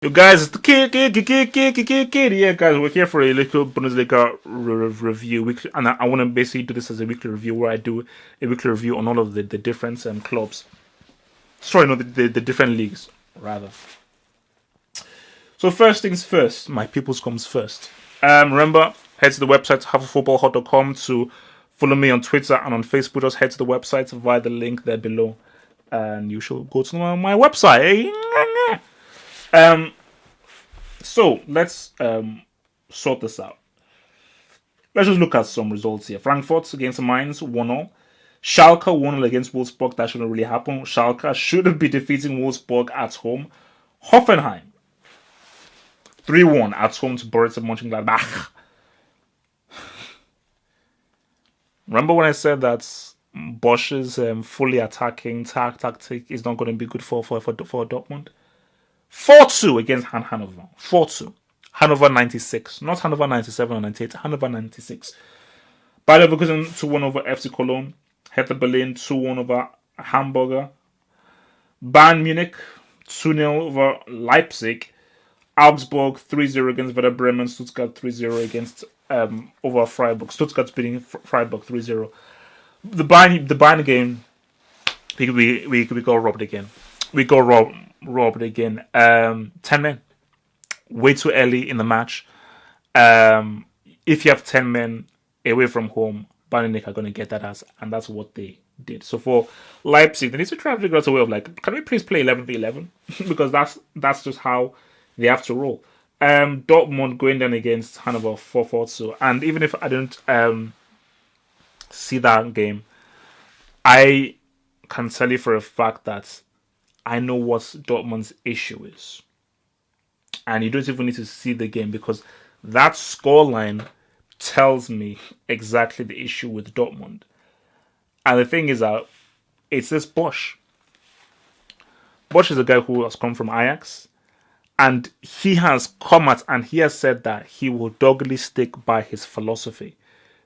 You guys, it's the kid. Yeah, guys, we're here for a little Bundesliga review. And I want to basically do this as a weekly review where I do a weekly review on all of the different clubs. Sorry, no, the different leagues, rather. So, first things first, my people's comes first. Remember, head to the website, halffootballhot.com to follow me on Twitter and on Facebook. Just head to the website via the link there below. And you should go to my website. So let's sort this out. Let's just look at some results here. Frankfurt against Mainz 1-0. Schalke 1-0 against Wolfsburg. That shouldn't really happen. Schalke should be defeating Wolfsburg at home. Hoffenheim 3-1 at home to Borussia Mönchengladbach. Remember when I said that Bosch's fully attacking tactic is not going to be good for Dortmund? 4-2 against Hanover. 4-2. Hanover 96. Not Hanover 97 or 98. Hanover 96. Bayer Leverkusen 2-1 over FC Cologne. Hertha Berlin 2-1 over Hamburger. Bayern Munich 2-0 over Leipzig. Augsburg 3-0 against Werder Bremen. Stuttgart 3-0 against over Freiburg. Stuttgart's beating Freiburg 3-0. The Bayern game, we got robbed again. We got robbed again. 10 men. Way too early in the match. If you have 10 men away from home, Bayern Munich are going to get that as, and that's what they did. So for Leipzig, they need to try and figure out a way of can we please play 11v11? Because that's just how they have to roll. Dortmund going down against Hanover 4-4-2. And even if I don't see that game, I can tell you for a fact that I know what Dortmund's issue is. And you don't even need to see the game because that scoreline tells me exactly the issue with Dortmund. And the thing is that it's this Bosch. Bosch is a guy who has come from Ajax. And he has come out and he has said that he will doggedly stick by his philosophy,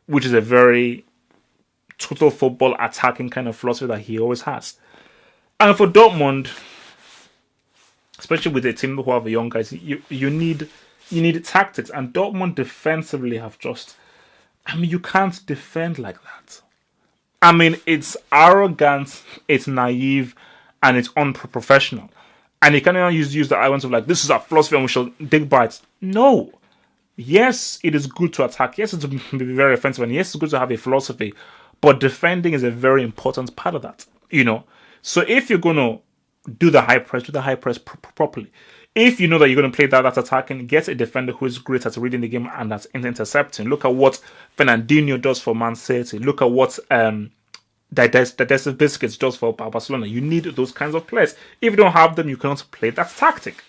which is a very total football attacking kind of philosophy that he always has. And for Dortmund, especially with a team who have young guys, you need tactics. And Dortmund defensively have just, you can't defend like that. It's arrogant, it's naive, and it's unprofessional. And you cannot use the arguments of this is our philosophy and we shall dig by it. No. Yes, it is good to attack. Yes, it's to be very offensive. And yes, it's good to have a philosophy. But defending is a very important part of that. So if you're going to do the high press, properly. If you know that you're going to play that attacking, get a defender who is great at reading the game and at intercepting. Look at what Fernandinho does for Man City. Look at what Digestive Biscuits does for Barcelona. You need those kinds of players. If you don't have them, you cannot play that tactic.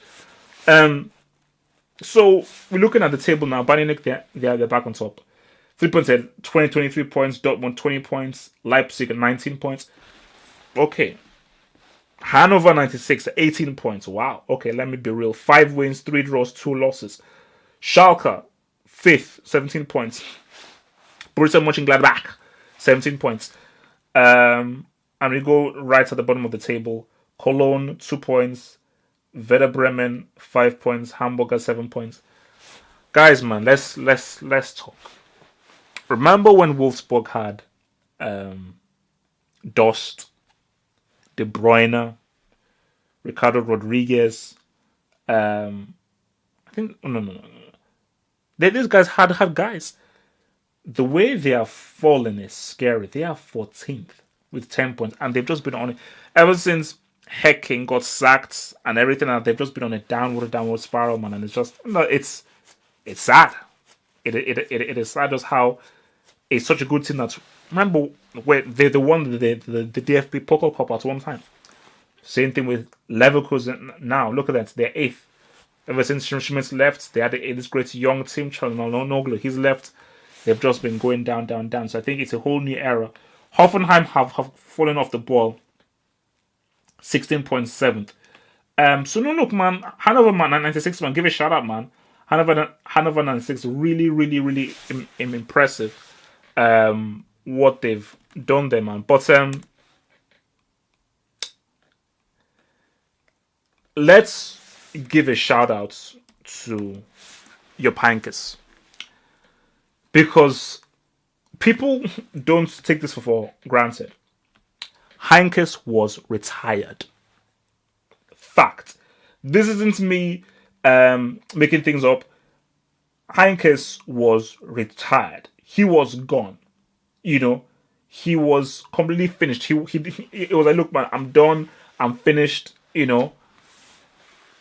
So we're looking at the table now. Bayern Munich, they're back on top. 3 points ahead, 23 points. Dortmund 20 points. Leipzig 19 points. Okay. Hanover 96, 18 points. Wow. Okay, let me be real. 5 wins, 3 draws, 2 losses. Schalke 5th, 17 points. Borussia Mönchengladbach 17 points. And we go right at the bottom of the table. Cologne 2 points. Werder Bremen 5 points. Hamburger 7 points. Guys, man, let's talk. Remember when Wolfsburg had Dost, De Bruyne, Ricardo Rodriguez. I think no. These guys had guys. The way they are falling is scary. They are 14th with 10 points, and they've just been on it ever since Hecking got sacked and everything. And they've just been on a downward spiral, man. And it's just it's sad. It is sad just how it's such a good team that. Remember where they won the DFB Pokal Cup at one time. Same thing with Leverkusen now. Look at that, they're 8th. Ever since Schmidt left, they had this great young team. Noglu, he's left. They've just been going down. So I think it's a whole new era. Hoffenheim have fallen off the ball. 16 points, 7th. So no, look, man. Hanover, man, 96, man. Give a shout out, man. Hanover 96, really impressive. What they've done there, man. But let's give a shout out to your Pankers, because people don't take this for granted. Heinkes was retired. Fact. This isn't me making things up. Heinkes was retired. He was gone. You know, he was completely finished. It was like, look, man, I'm done. I'm finished. You know,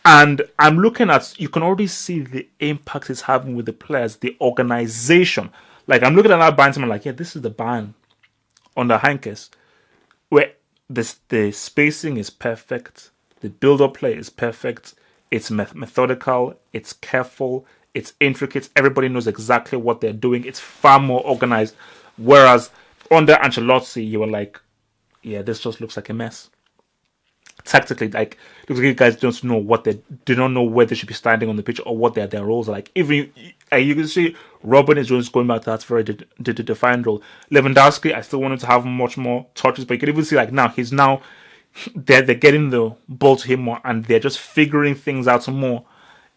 and I'm looking at, you can already see the impact it's having with the players, the organization. Like, I'm looking at that band and I'm like, yeah, this is the band under Heinkes, where the spacing is perfect, the build-up play is perfect, it's methodical, it's careful, it's intricate. Everybody knows exactly what they're doing. It's far more organized. Whereas under Ancelotti, you were like, yeah, this just looks like a mess. Tactically, like, looks like you guys don't know what they do, not know where they should be standing on the pitch or what their roles are. Like, even you can see Robin is just going back to that very defined role. Lewandowski, I still wanted to have much more touches, but you can even see, like, now they're getting the ball to him more, and they're just figuring things out more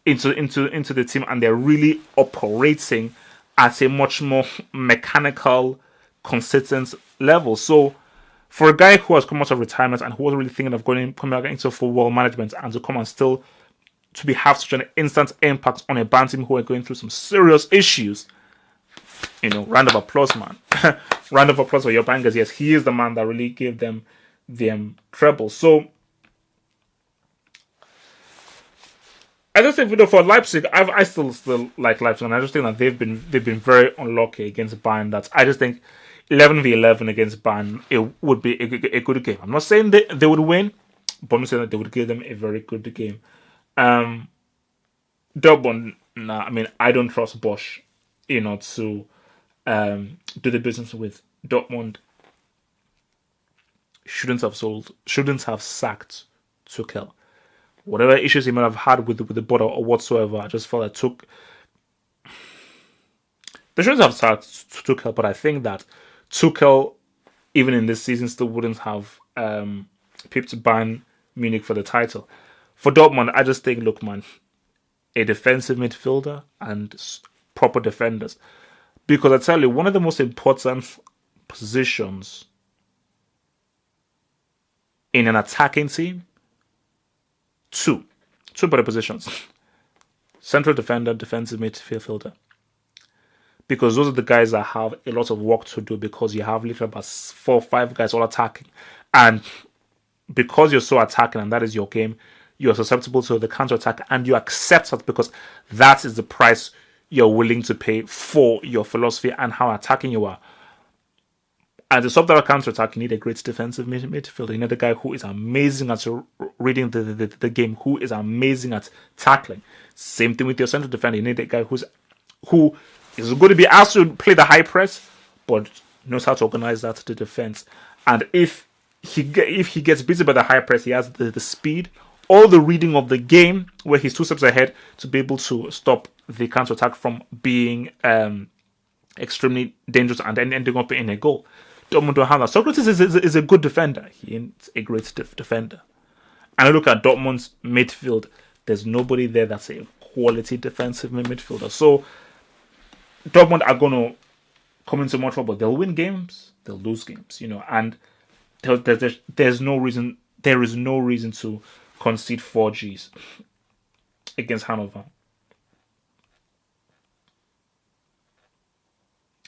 into the team, and they're really operating at a much more mechanical, consistent level. So, for a guy who has come out of retirement and who wasn't really thinking of coming back into football management, and to come and still to have such an instant impact on a band team who are going through some serious issues, round of applause, man. Round of applause for your Bangers. Yes, he is the man that really gave them the treble. So, I just think, for Leipzig, I still like Leipzig, and I just think that they've been very unlucky against Bayern. That I just think 11v11 against Bayern, it would be a good game. I'm not saying they would win, but I'm saying that they would give them a very good game. Dortmund, nah, I mean, I don't trust Bosch, to do the business with. Dortmund shouldn't have sacked Tuchel. Whatever issues he might have had with the board or whatsoever, I just felt that they shouldn't have sacked Tuchel, but I think that Tuchel, even in this season, still wouldn't have pipped Bayern Munich for the title. For Dortmund, I just think, look, man, a defensive midfielder and proper defenders. Because I tell you, one of the most important positions in an attacking team, two better positions: central defender, defensive midfielder. Because those are the guys that have a lot of work to do, because you have literally about 4 or 5 guys all attacking. And because you're so attacking and that is your game, you're susceptible to the counter-attack, and you accept that because that is the price you're willing to pay for your philosophy and how attacking you are. And to stop that counter-attack, you need a great defensive midfielder. You need a guy who is amazing at reading the game, who is amazing at tackling. Same thing with your central defender. You need a guy who is going to be asked to play the high press, but knows how to organize that to defense. And if he gets busy by the high press, he has the speed, all the reading of the game, where he's 2 steps ahead to be able to stop the counter-attack from being extremely dangerous and then ending up in a goal. Dortmund don't have that. Socrates is a good defender. He ain't a great defender. And I look at Dortmund's midfield, there's nobody there that's a quality defensive midfielder. So Dortmund are going to come into more trouble. They'll win games, they'll lose games, and there's no reason. There is no reason to concede 4 Gs against Hanover.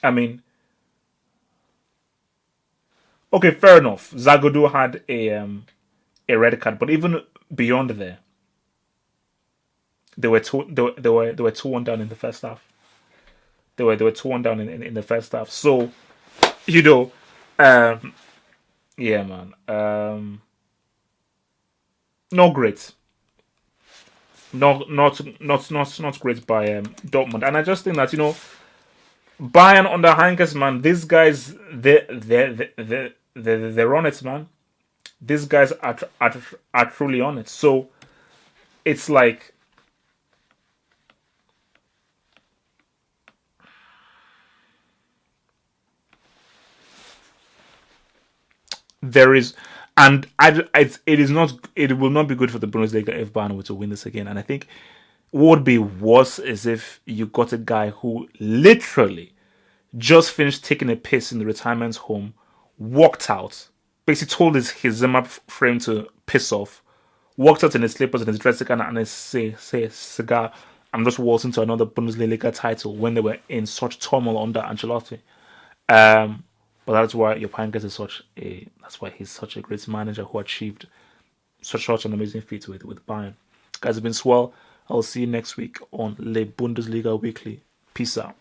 I mean, okay, fair enough. Zagadou had a red card, but even beyond there, they were 2-1 down in the first half. They were 2-1 down in the first half. So, yeah, man. Not great. Not great by Dortmund. And I just think that, Bayern under Heinkes, man, these guys, they're on it, man. These guys are truly on it. So it's like, And it is not. It will not be good for the Bundesliga if Bayern were to win this again. And I think what would be worse is if you got a guy who literally just finished taking a piss in the retirement home, walked out, basically told his Zimmer frame to piss off, walked out in his slippers and his dressing gown and his cigar, and just waltzed into another Bundesliga title when they were in such turmoil under Ancelotti. But that's why your Pankers is that's why he's such a great manager who achieved such an amazing feat with Bayern. Guys, have been swell. I'll see you next week on Le Bundesliga Weekly. Peace out.